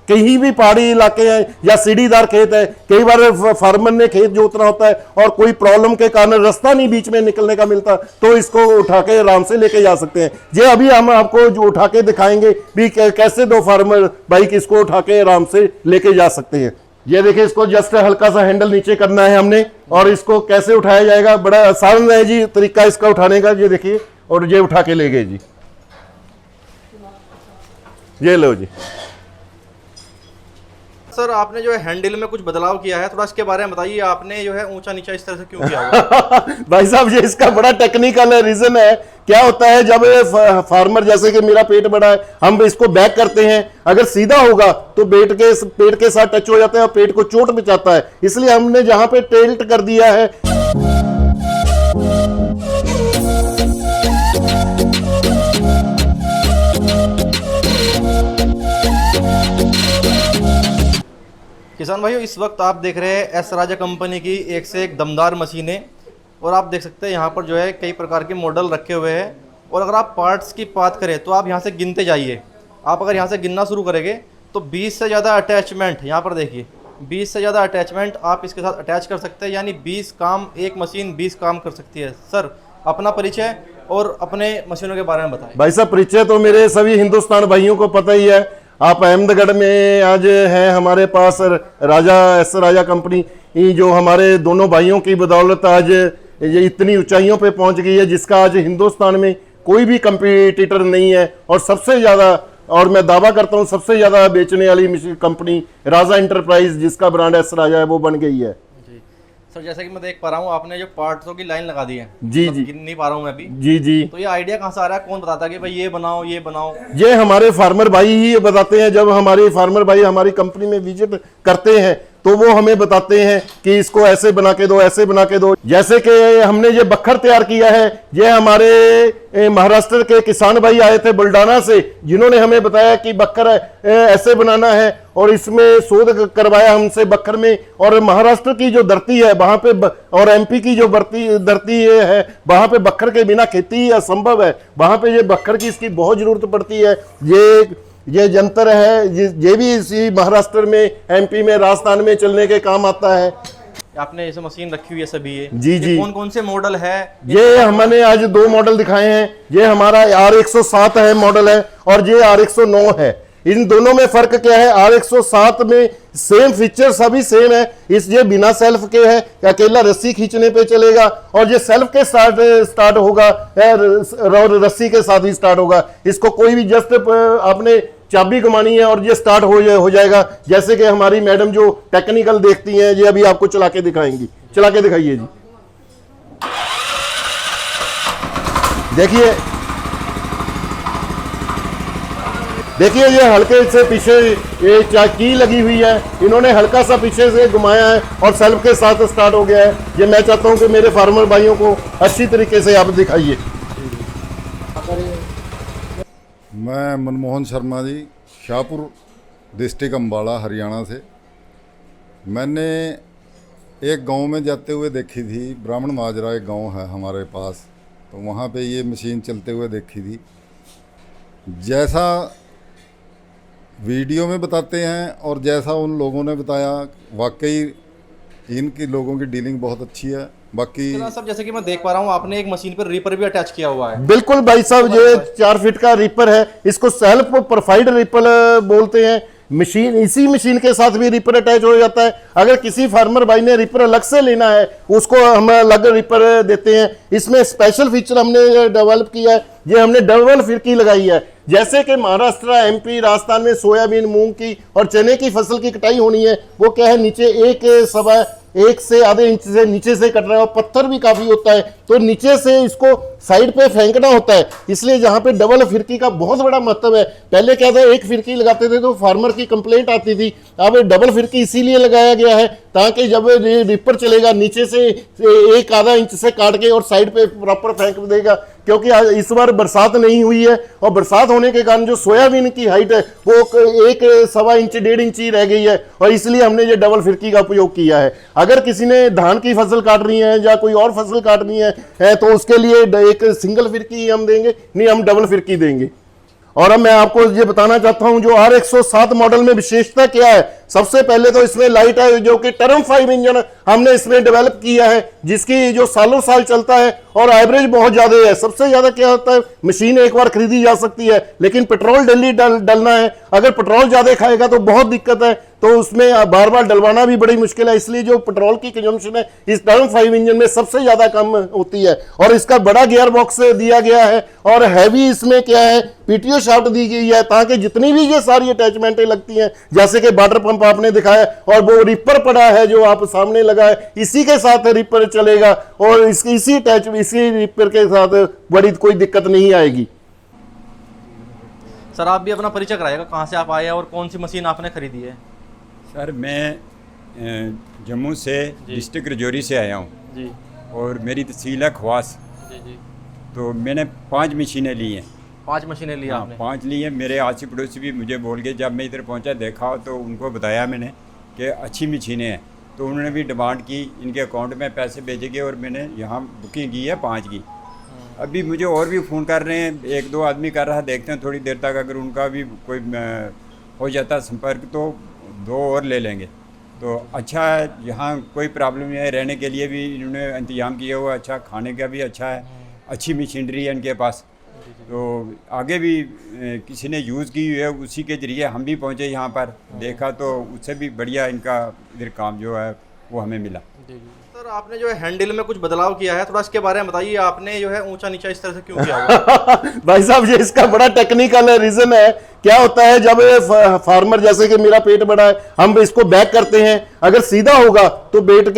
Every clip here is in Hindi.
कहीं भी पहाड़ी इलाके हैं या सीढ़ीदार खेत है, कई बार फार्मर ने खेत जोतना होता है और कोई प्रॉब्लम के कारण रास्ता नहीं बीच में निकलने का मिलता, तो इसको उठा के आराम से लेके जा सकते हैं। ये अभी हम आपको जो उठा के दिखाएंगे भी कैसे दो फार्मर बाइक इसको उठा के आराम से लेके जा सकते हैं। ये देखिए, इसको जस्ट हल्का सा हैंडल नीचे करना है हमने और इसको कैसे उठाया जाएगा, बड़ा आसान है जी तरीका इसका उठाने का। ये देखिए, और ये उठा के ले गए जी, ये लो जी। सर आपने जो है हैंडल में कुछ बदलाव किया है, थोड़ा इसके बारे में बताइए। आपने जो है ऊंचा नीचा इस तरह से क्यों किया? भाई साहब, ये इसका बड़ा टेक्निकल रीजन है। क्या होता है, जब फार्मर जैसे कि मेरा पेट बड़ा है, हम इसको बैक करते हैं, अगर सीधा होगा तो पेट के साथ टच हो जाता है और पेट को चोट मचाता है, इसलिए हमने जहां पे टिल्ट कर दिया है। किसान भाइयों, इस वक्त आप देख रहे हैं एस राजा कंपनी की एक से एक दमदार मशीनें, और आप देख सकते हैं यहाँ पर जो है कई प्रकार के मॉडल रखे हुए हैं। और अगर आप पार्ट्स की बात करें तो आप यहाँ से गिनते जाइए। आप अगर यहाँ से गिनना शुरू करेंगे तो 20 से ज़्यादा अटैचमेंट, यहाँ पर देखिए 20 से ज़्यादा अटैचमेंट आप इसके साथ अटैच कर सकते हैं, यानी 20 काम, एक मशीन 20 काम कर सकती है। सर अपना परिचय और अपने मशीनों के बारे में बताएं। भाई साहब, परिचय तो मेरे सभी हिंदुस्तान भाइयों को पता ही है। आप अहमदगढ़ में आज है हमारे पास एस राजा कंपनी, जो हमारे दोनों भाइयों की बदौलत आज ये इतनी ऊंचाइयों पे पहुंच गई है, जिसका आज हिंदुस्तान में कोई भी कंपटीटर नहीं है। और सबसे ज़्यादा, और मैं दावा करता हूं सबसे ज़्यादा बेचने वाली कंपनी राजा इंटरप्राइज, जिसका ब्रांड एस राजा है, वो बन गई है। सर जैसा कि मैं देख पा रहा हूँ आपने जो पार्ट्सों की लाइन लगा दी है, जी जी, गिन नहीं पा रहा हूँ मैं अभी। जी जी। तो ये आइडिया कहाँ से आ रहा है, कौन बताता है कि भाई ये बनाओ ये बनाओ? ये हमारे फार्मर भाई ही बताते हैं। जब हमारे फार्मर भाई हमारी कंपनी में विजिट करते हैं तो वो हमें बताते हैं कि इसको ऐसे बना के दो, ऐसे बना के दो। जैसे कि हमने ये बखर तैयार किया है, ये हमारे महाराष्ट्र के किसान भाई आए थे बुल्डाना से, जिन्होंने हमें बताया कि बखर ऐसे बनाना है, और इसमें शोध करवाया हमसे बखर में। और महाराष्ट्र की जो धरती है वहां पे और एमपी की जो धरती है, वहां पे बखर के बिना खेती असंभव है। वहां पे ये बखर की इसकी बहुत जरूरत पड़ती है। ये जंतर है, ये भी इसी महाराष्ट्र में, एमपी में, राजस्थान में चलने के काम आता है। आपने ऐसे मशीन रखी हुई है सभी ये? जी जी। कौन कौन से मॉडल है? ये हमने आज 2 मॉडल दिखाए हैं। ये हमारा R107 है मॉडल है, और ये R109 है। इन दोनों में फर्क क्या है? R107 में सेम फीचर सभी सेम है। ये बिना सेल्फ के है, अकेला रस्सी खींचने पे चलेगा, और ये सेल्फ के स्टार्ट होगा, रस्सी के साथ ही स्टार्ट होगा। इसको कोई भी जस्ट आपने चाबी घुमानी है और ये स्टार्ट हो जाएगा। जैसे कि हमारी मैडम जो टेक्निकल देखती हैं, ये अभी आपको चला के दिखाएंगी। चला के दिखाइए जी। देखिए ये हल्के से पीछे ये की लगी हुई है, इन्होंने हल्का सा पीछे से घुमाया है और सेल्फ के साथ स्टार्ट हो गया है। ये मैं चाहता हूं कि मेरे फार्मर भाइयों को अच्छी तरीके से आप दिखाइए। मैं मनमोहन शर्मा जी, शाहपुर डिस्ट्रिक्ट अम्बाला, हरियाणा से। मैंने एक गांव में जाते हुए देखी थी, ब्राह्मण माजरा एक गांव है हमारे पास, तो वहाँ पे ये मशीन चलते हुए देखी थी। जैसा वीडियो में बताते हैं और जैसा उन लोगों ने बताया, वाकई इनकी लोगों की डीलिंग बहुत अच्छी है। बाकी सब जैसे कि मैं देख पा रहा हूँ आपने एक मशीन पर रीपर भी अटैच किया हुआ है। बिल्कुल भाई साहब, ये 4 फीट का रीपर है। इसको सेल्फ प्रोफाइल्ड रीपर बोलते हैं। इसी मशीन के साथ भी रीपर अटैच हो जाता है। अगर किसी फार्मर भाई ने रीपर अलग से लेना है, उसको हम अलग रीपर देते हैं। इसमें स्पेशल फीचर हमने डेवलप किया है। ये हमने डबल फिरकी लगाई है। जैसे कि महाराष्ट्र, एमपी, राजस्थान में सोयाबीन, मूंग की और चने की फसल की कटाई होनी है, वो क्या है, नीचे 1 से आधे इंच से नीचे से कट रहा है, और पत्थर भी काफी होता है, तो नीचे से इसको साइड पे फेंकना होता है। इसलिए जहां पे डबल फिरकी का बहुत बड़ा महत्व है। पहले क्या था, एक फिरकी लगाते थे तो फार्मर की कंप्लेंट आती थी। अब डबल फिरकी इसीलिए लगाया गया है ताकि जब रीपर चलेगा, नीचे से 1 आधा इंच से काट के और साइड पे प्रॉपर फेंक देगा। क्योंकि इस बार बरसात नहीं हुई है, और बरसात होने के कारण जो सोयाबीन की हाइट है वो 1 1.25 इंच 1.5 इंच ही रह गई है, और इसलिए हमने ये डबल फिरकी का उपयोग किया है। अगर किसी ने धान की फसल काट रही है या कोई और फसल काटनी है तो उसके लिए एक सिंगल फिरकी हम देंगे, नहीं हम डबल फिरकी देंगे। और अब मैं आपको ये बताना चाहता हूं जो R107 मॉडल में विशेषता क्या है। सबसे पहले तो इसमें लाइट है जो कि टर्म 5 इंजन हमने इसमें डेवलप किया है, जिसकी जो सालों साल चलता है और एवरेज बहुत ज्यादा है। सबसे ज्यादा क्या होता है, मशीन एक बार खरीदी जा सकती है, लेकिन पेट्रोल डेली डलना है। अगर पेट्रोल ज्यादा खाएगा तो बहुत दिक्कत है, तो उसमें बार बार डलवाना भी बड़ी मुश्किल है। इसलिए जो पेट्रोल की कंजम्पशन है इस टर्म 5 इंजन में सबसे ज्यादा कम होती है। और इसका बड़ा गियर बॉक्स दिया गया है और हैवी इसमें क्या है, पीटीओ शाफ्ट दी गई है, ताकि जितनी भी ये सारी अटैचमेंटें लगती हैं, जैसे कि वाटर पंप आपने दिखाया और वो रिपर पड़ा है जो आप सामने लगा है, इसी के साथ रिपर चलेगा और इसी रिपर के साथ बड़ी कोई दिक्कत नहीं आएगी। सर आप भी अपना परिचय कराइएगा, कहाँ से आप आए हैं और कौन सी मशीन आपने खरीदी है? सर मैं जम्मू से डिस्ट्रिक्ट रजौरी से आया हूँ जी और मेरी तहसील है खवास। जी जी। तो मैंने 5 मशीनें ली हैं। 5 मशीनें ली आपने? 5 ली हैं। मेरे आसी पड़ोसी भी मुझे बोल गए, जब मैं इधर पहुँचा देखा तो उनको बताया मैंने कि अच्छी मशीनें हैं, तो उन्होंने भी डिमांड की, इनके अकाउंट में पैसे भेजे गए और मैंने यहाँ बुकिंग की है 5 की। अभी मुझे और भी फ़ोन कर रहे हैं, 1-2 आदमी कर रहा है, देखते हैं थोड़ी देर तक अगर उनका भी कोई हो जाता संपर्क तो 2 और ले लेंगे। तो अच्छा है, यहाँ कोई प्रॉब्लम नहीं है, रहने के लिए भी इन्होंने इंतजाम किया हुआ, अच्छा खाने का भी अच्छा है, अच्छी मशीनरी है इनके पास। तो आगे भी किसी ने यूज़ की हुई है, उसी के ज़रिए हम भी पहुँचे यहाँ पर, देखा तो उससे भी बढ़िया इनका इधर काम जो है वो हमें मिला। सर आपने जो है हैंडल में कुछ बदलाव किया है, थोड़ा इसके बारे में बताइए। आपने जो है ऊंचा नीचा इस तरह से क्यों किया हुआ? भाई साहब ये इसका बड़ा टेक्निकल रीजन है। क्या होता है, जब फार्मर जैसे कि मेरा पेट बड़ा है, हम इसको बैक करते हैं, अगर सीधा होगा तो पेट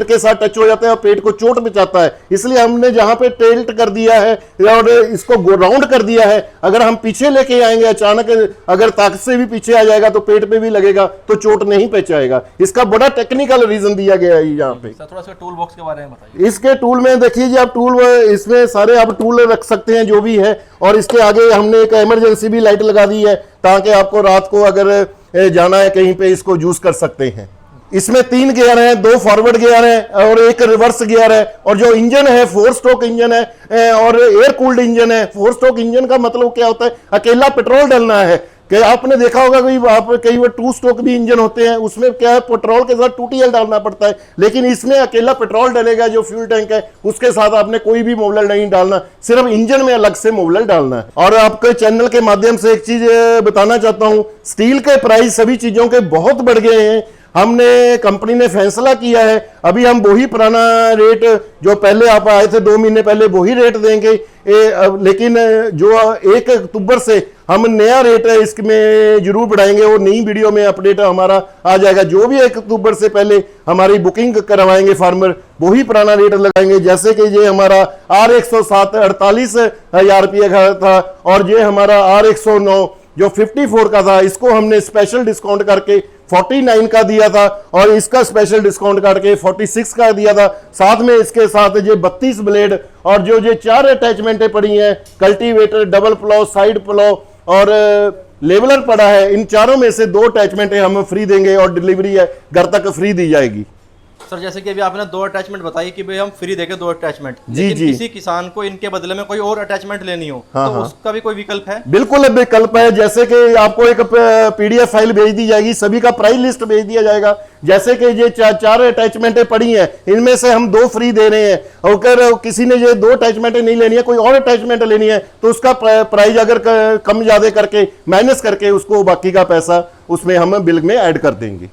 के साथ टच हो जाता है और पेट को चोट बचाता है। इसलिए हमने जहां पे टिल्ट कर दिया है और इसको राउंड कर दिया है, अगर हम पीछे लेके आएंगे अचानक, अगर ताकत से भी पीछे आ जाएगा तो पेट पे भी लगेगा तो चोट नहीं पहुंचाएगा। इसका बड़ा टेक्निकल रीजन दिया गया है यहाँ पे। सर थोड़ा सा टूल बॉक्स के बारे में बताइए। इसके टूल में देखिए जी, आप टूल इसमें सारे आप टूल रख सकते हैं जो भी है, और इसके आगे हमने एक इमरजेंसी भी लाइट लगा दी है ताकि आपको रात को अगर जाना है कहीं पे इसको यूज कर सकते हैं। इसमें 3 गियर हैं, 2 फॉरवर्ड गियर हैं और 1 रिवर्स गियर है। और जो इंजन है 4 स्ट्रोक इंजन है और एयर कूल्ड इंजन है। 4 स्ट्रोक इंजन का मतलब क्या होता है, अकेला पेट्रोल डालना है। कि आपने देखा होगा कि आप कई बार 2 स्ट्रोक भी इंजन होते हैं, उसमें क्या है पेट्रोल के साथ 2TL डालना पड़ता है, लेकिन इसमें अकेला पेट्रोल डलेगा जो फ्यूल टैंक है, उसके साथ आपने कोई भी मोबिल नहीं डालना, सिर्फ इंजन में अलग से मोबिल डालना है। और आपके चैनल के माध्यम से एक चीज बताना चाहता हूं, स्टील के प्राइस सभी चीजों के बहुत बढ़ गए हैं। हमने कंपनी ने फैसला किया है, अभी हम वही पुराना रेट जो पहले आप आए थे 2 महीने पहले वही रेट देंगे, लेकिन जो 1 अक्टूबर से हम नया रेट है इसमें जरूर बढ़ाएंगे और नई वीडियो में अपडेट हमारा आ जाएगा। जो भी 1 अक्टूबर से पहले हमारी बुकिंग करवाएंगे फार्मर, वही पुराना रेट लगाएंगे। जैसे कि ये हमारा R107 48,000 रुपये का था और ये हमारा R109 जो 54 का था, इसको हमने स्पेशल डिस्काउंट करके 49 का दिया था और इसका स्पेशल डिस्काउंट करके 46 का दिया था। साथ में इसके साथ ये 32 ब्लेड और जो 4 अटैचमेंटें पड़ी हैं, कल्टीवेटर, डबल प्लो, साइड प्लो और लेवलर पड़ा है, इन चारों में से 2 अटैचमेंटें हम फ्री देंगे और डिलीवरी है घर तक फ्री दी जाएगी। सर जैसे कि अभी आपने 2 अटैचमेंट बताई कि भाई हम फ्री देंगे 2 अटैचमेंट, जी लेकिन जी। किसी किसान को इनके बदले में कोई और अटैचमेंट लेनी हो हाँ, तो हाँ। उसका भी कोई विकल्प है? बिल्कुल विकल्प है। जैसे कि आपको एक PDF फाइल भेज दी जाएगी, सभी का प्राइस लिस्ट भेज दिया जाएगा। जैसे कि ये 4 अटैचमेंटें पड़ी हैं, इनमें से हम 2 फ्री दे रहे हैं। और अगर किसी ने ये 2 अटैचमेंटें नहीं लेनी है, कोई और अटैचमेंट लेनी है, तो उसका प्राइस अगर कम ज्यादा करके माइनस करके उसको बाकी का पैसा उसमें हम बिल में ऐड कर देंगे।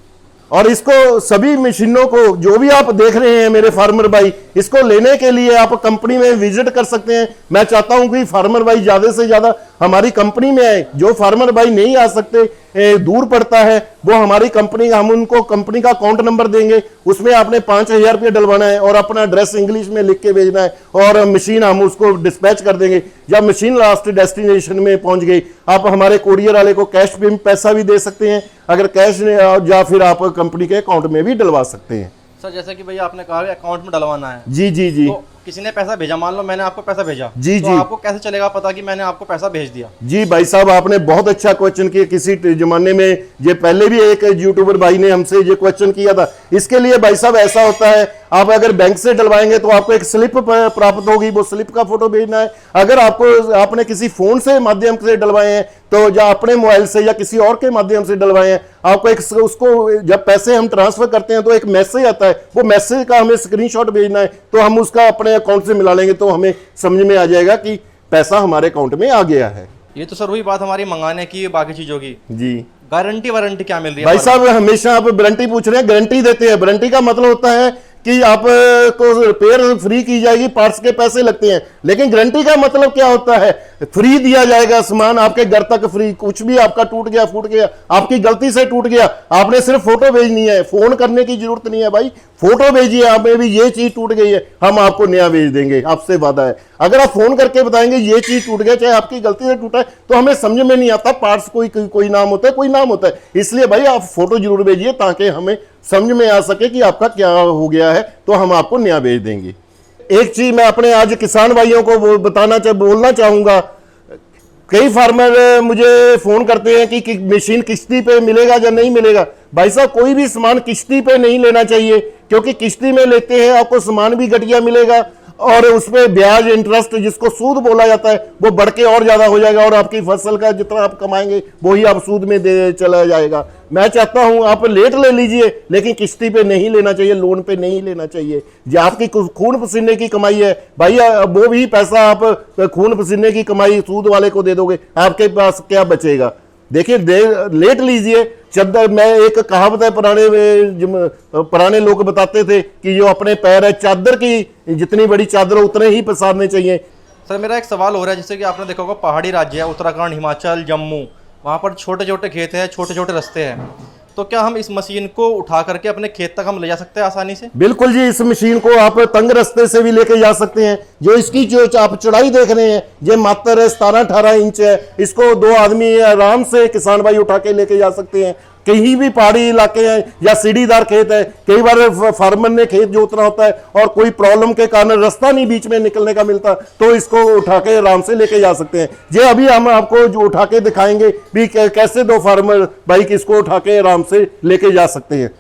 और इसको सभी मशीनों को जो भी आप देख रहे हैं मेरे फार्मर भाई, इसको लेने के लिए आप कंपनी में विजिट कर सकते हैं। मैं चाहता हूं कि फार्मर भाई ज्यादा से ज्यादा हमारी कंपनी में आए। जो फार्मर भाई नहीं आ सकते, दूर पड़ता है, वो हमारी कंपनी, हम उनको कंपनी का अकाउंट नंबर देंगे, उसमें आपने 5,000 रुपये डलवाना है और अपना एड्रेस इंग्लिश में लिख के भेजना है और मशीन हम उसको डिस्पैच कर देंगे। जब मशीन लास्ट डेस्टिनेशन में पहुंच गई, आप हमारे कोरियर वाले को कैश पे पैसा भी दे सकते हैं, अगर कैश या फिर आप कंपनी के अकाउंट में भी डलवा सकते हैं। सर जैसे कि भैया आपने कहा अकाउंट में डलवाना है, जी जी जी। तो किसी ने पैसा भेजा, मान लो मैंने आपको पैसा भेजा, जी, तो जी। आपको कैसे चलेगा पता कि मैंने आपको पैसा भेज दिया? जी भाई साहब, आपने बहुत अच्छा क्वेश्चन किया। किसी जमाने में ये पहले भी एक यूट्यूबर भाई ने हमसे ये क्वेश्चन किया था। इसके लिए भाई साहब ऐसा होता है, आप अगर बैंक से डलवाएंगे तो आपको एक स्लिप प्राप्त होगी, वो स्लिप का फोटो भेजना है। अगर आपने किसी फोन से माध्यम से डलवाए हैं तो या अपने मोबाइल से या किसी और के माध्यम से डलवाए हैं, आपको एक उसको जब पैसे हम ट्रांसफर करते हैं तो एक मैसेज आता है, वो मैसेज का हमें स्क्रीनशॉट भेजना है, तो हम उसका अपने अकाउंट से मिला लेंगे तो हमें समझ में आ जाएगा कि पैसा हमारे अकाउंट में आ गया है। ये तो सर वही बात हमारी मंगाने की, बाकी चीजों की। जी गारंटी वारंटी क्या मिल रही है भाई हमारे? साहब, हमेशा आप गारंटी पूछ रहे हैं, गारंटी देते हैं। गारंटी का मतलब होता है कि आप को रिपेयर फ्री की जाएगी, पार्ट्स के पैसे लगते हैं, लेकिन गारंटी का मतलब क्या होता है? फ्री दिया जाएगा सामान आपके घर तक फ्री। कुछ भी आपका टूट गया, फूट गया, आपकी गलती से टूट गया, आपने सिर्फ फोटो भेजनी है, फोन करने की जरूरत नहीं है भाई, फोटो भेजिए, आप में भी ये चीज टूट गई है, हम आपको नया भेज देंगे, आपसे वादा है। अगर आप फोन करके बताएंगे ये चीज टूट गया, चाहे आपकी गलती से टूटा है, तो हमें समझ में नहीं आता। पार्ट्स कोई नाम होता है, कोई नाम होता है, इसलिए भाई आप फोटो जरूर भेजिए ताकि हमें समझ में आ सके कि आपका क्या हो गया है, तो हम आपको नया भेज देंगे। एक चीज मैं अपने आज किसान भाइयों को बोलना चाहूंगा। कई फार्मर मुझे फोन करते हैं कि मशीन किश्ती पे मिलेगा या नहीं मिलेगा। भाई साहब, कोई भी सामान किश्ती पे नहीं लेना चाहिए, क्योंकि किश्ती में लेते हैं आपको सामान भी घटिया मिलेगा और उसमें ब्याज, इंटरेस्ट जिसको सूद बोला जाता है, वो बढ़ के और ज्यादा हो जाएगा और आपकी फसल का जितना आप कमाएंगे वही आप सूद में दे चला जाएगा। मैं चाहता हूं आप लेट ले लीजिए, लेकिन किश्ती पे नहीं लेना चाहिए, लोन पे नहीं लेना चाहिए। जो आपकी खून पसीने की कमाई है भाई, वो भी पैसा आप खून पसीने की कमाई सूद वाले को दे दोगे, आपके पास क्या बचेगा? देखिए, लेट लीजिए। चद्दर, मैं एक कहावत है, पुराने लोग बताते थे कि जो अपने पैर है चादर की, जितनी बड़ी चादर हो उतने ही पसारने चाहिए। सर मेरा एक सवाल हो रहा है, जैसे कि आपने देखा होगा पहाड़ी राज्य है, उत्तराखंड, हिमाचल, जम्मू, वहाँ पर छोटे छोटे खेत हैं, छोटे छोटे रास्ते हैं, तो क्या हम इस मशीन को उठा करके अपने खेत तक हम ले जा सकते हैं आसानी से? बिल्कुल जी, इस मशीन को आप तंग रास्ते से भी लेके जा सकते हैं। जो इसकी जो आप चौड़ाई देख रहे हैं, ये मात्र 17-18 इंच है। इसको 2 आदमी आराम से किसान भाई उठा के लेके जा सकते हैं। कहीं भी पहाड़ी इलाके हैं या सीढ़ीदार खेत है, कई बार फार्मर ने खेत जोतना होता है और कोई प्रॉब्लम के कारण रास्ता नहीं बीच में निकलने का मिलता, तो इसको उठा के आराम से लेके जा सकते हैं। ये अभी हम आपको जो उठा के दिखाएंगे भी कैसे 2 फार्मर बाइक इसको उठा के आराम से लेके जा सकते हैं।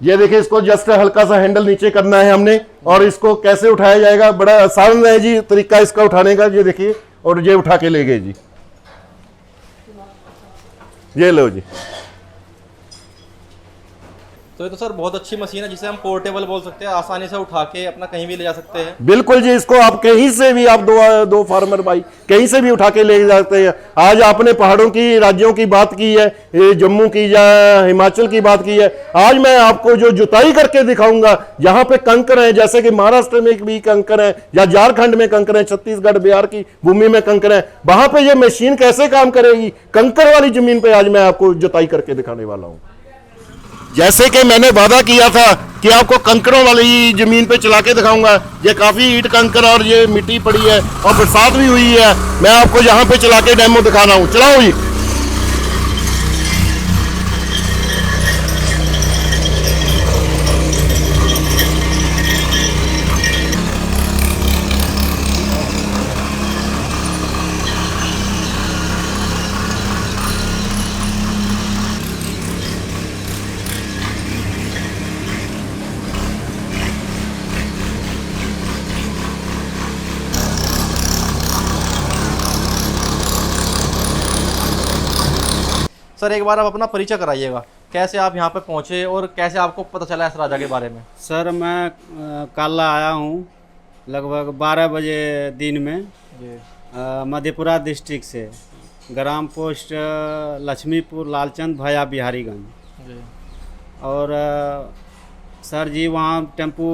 ये देखिए, इसको जस्ट हल्का सा हैंडल नीचे करना है हमने, और इसको कैसे उठाया जाएगा, बड़ा आसान है जी तरीका इसका उठाने का। ये देखिए, और ये उठा के ले गए जी, ये लो जी। तो ये तो सर बहुत अच्छी मशीन है, जिसे हम पोर्टेबल बोल सकते हैं, आसानी से उठा के अपना कहीं भी ले जा सकते हैं। बिल्कुल जी, इसको आप कहीं से भी, आप दो फार्मर भाई कहीं से भी उठा के ले जाते हैं। आज आपने पहाड़ों की राज्यों की बात की है, जम्मू की या हिमाचल की बात की है। आज मैं आपको जो जुताई करके दिखाऊंगा, जहां पे कंकर है, जैसे कि महाराष्ट्र में भी कंकर है या झारखंड में कंकर है, छत्तीसगढ़ बिहार की भूमि में कंकर है, वहां पे ये मशीन कैसे काम करेगी, कंकर वाली जमीन पे आज मैं आपको जुताई करके दिखाने वाला हूं। जैसे कि मैंने वादा किया था कि आपको कंकरों वाली जमीन पे चला के दिखाऊंगा। ये काफी ईंट कंकर और ये मिट्टी पड़ी है और बरसात भी हुई है। मैं आपको यहाँ पे चला के डेमो दिखा रहा हूँ। चलाओ जी। सर एक बार आप अपना परिचय कराइएगा, कैसे आप यहाँ पे पहुँचे और कैसे आपको पता चला इस राजा के बारे में? सर मैं कल आया हूँ लगभग 12 बजे दिन में जी। मधेपुरा डिस्ट्रिक्ट से, ग्राम पोस्ट लक्ष्मीपुर, लालचंद भैया बिहारीगंज। जी। और सर जी वहाँ टेम्पू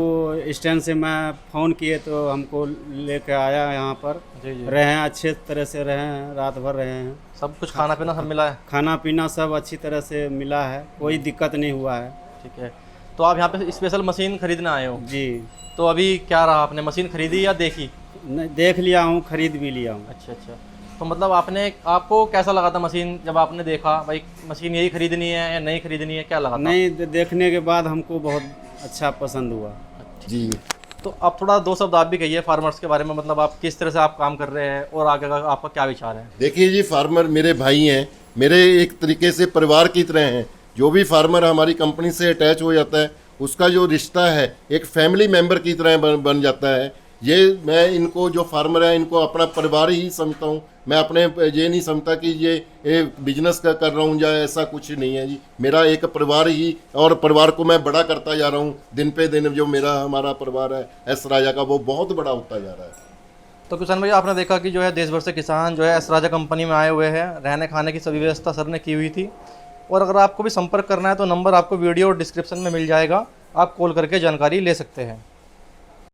स्टैंड से मैं फ़ोन किए तो हमको लेके आया यहाँ पर। जी जी। रहे हैं, अच्छे तरह से रहे हैं, रात भर रहे हैं। सब कुछ खाना पीना सब मिला है? खाना पीना सब अच्छी तरह से मिला है, कोई दिक्कत नहीं हुआ है। ठीक है। तो आप यहाँ पे स्पेशल मशीन खरीदने आए हो? जी। तो अभी क्या रहा, आपने मशीन खरीदी या देखी? नहीं, देख लिया हूँ, खरीद भी लिया हूँ। अच्छा अच्छा। तो मतलब आपको कैसा लगा था मशीन, जब आपने देखा भाई मशीन यही खरीदनी है या नहीं खरीदनी है, क्या लगा था? नहीं, देखने के बाद हमको बहुत अच्छा पसंद हुआ। जी, तो आप थोड़ा दो शब्द आप भी कहिए फार्मर्स के बारे में, मतलब आप किस तरह से आप काम कर रहे हैं और आगे का आपका क्या विचार है। देखिए जी, फार्मर मेरे भाई हैं, मेरे एक तरीके से परिवार की तरह हैं। जो भी फार्मर हमारी कंपनी से अटैच हो जाता है उसका जो रिश्ता है एक फैमिली मेंबर की तरह बन जाता है। ये मैं इनको जो फार्मर है इनको अपना परिवार ही समझता हूँ। मैं अपने ये नहीं समझता कि ये बिजनेस कर रहा हूँ या ऐसा कुछ नहीं है जी। मेरा एक परिवार ही, और परिवार को मैं बड़ा करता जा रहा हूँ दिन पे दिन। जो हमारा परिवार है एस राजा का, वो बहुत बड़ा होता जा रहा है। तो किसान भाई आपने देखा कि जो है देश भर से किसान जो है एस राजा कंपनी में आए हुए हैं। रहने खाने की सभी व्यवस्था सर ने की हुई थी, और अगर आपको भी संपर्क करना है तो नंबर आपको वीडियो और डिस्क्रिप्शन में मिल जाएगा, आप कॉल करके जानकारी ले सकते हैं।